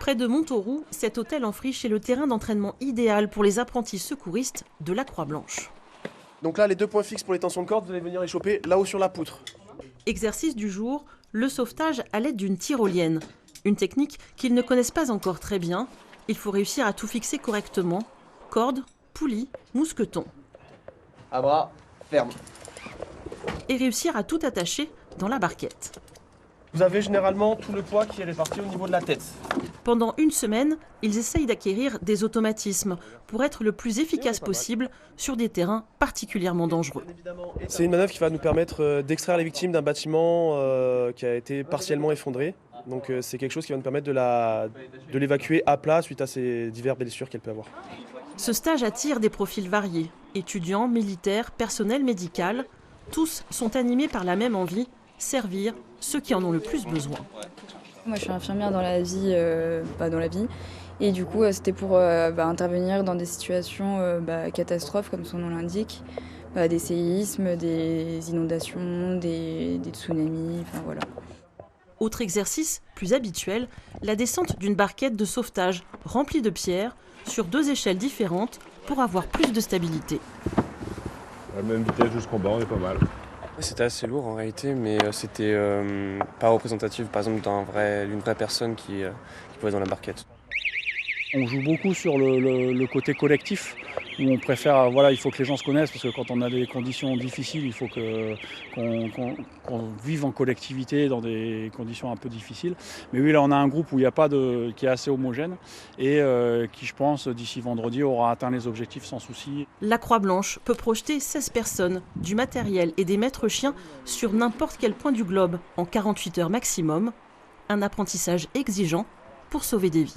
Près de Montauroux, cet hôtel en friche est le terrain d'entraînement idéal pour les apprentis secouristes de la Croix-Blanche. Donc là, les 2 points fixes pour les tensions de corde, vous allez venir les choper là-haut sur la poutre. Exercice du jour, le sauvetage à l'aide d'une tyrolienne. Une technique qu'ils ne connaissent pas encore très bien. Il faut réussir à tout fixer correctement. Corde, poulie, mousqueton. À bras, ferme. Et réussir à tout attacher dans la barquette. Vous avez généralement tout le poids qui est réparti au niveau de la tête. Pendant une semaine, ils essayent d'acquérir des automatismes pour être le plus efficace possible sur des terrains particulièrement dangereux. C'est une manœuvre qui va nous permettre d'extraire les victimes d'un bâtiment qui a été partiellement effondré. Donc c'est quelque chose qui va nous permettre de l'évacuer à plat suite à ces diverses blessures qu'elle peut avoir. Ce stage attire des profils variés. Étudiants, militaires, personnel médical, tous sont animés par la même envie, servir ceux qui en ont le plus besoin. Moi, je suis infirmière dans la vie, et du coup, c'était pour intervenir dans des situations catastrophes, comme son nom l'indique, des séismes, des inondations, des tsunamis, enfin voilà. Autre exercice, plus habituel, la descente d'une barquette de sauvetage remplie de pierres sur 2 échelles différentes pour avoir plus de stabilité. À la même vitesse jusqu'en bas, on est pas mal. C'était assez lourd en réalité, mais c'était pas représentatif par exemple d'une vraie personne qui pouvait être dans la barquette. On joue beaucoup sur le côté collectif, où on préfère, il faut que les gens se connaissent, parce que quand on a des conditions difficiles, il faut qu'on vive en collectivité dans des conditions un peu difficiles. Mais oui, là on a un groupe où il n'y a pas qui est assez homogène et qui, je pense, d'ici vendredi aura atteint les objectifs sans souci. La Croix-Blanche peut projeter 16 personnes, du matériel et des maîtres chiens sur n'importe quel point du globe en 48 heures maximum. Un apprentissage exigeant pour sauver des vies.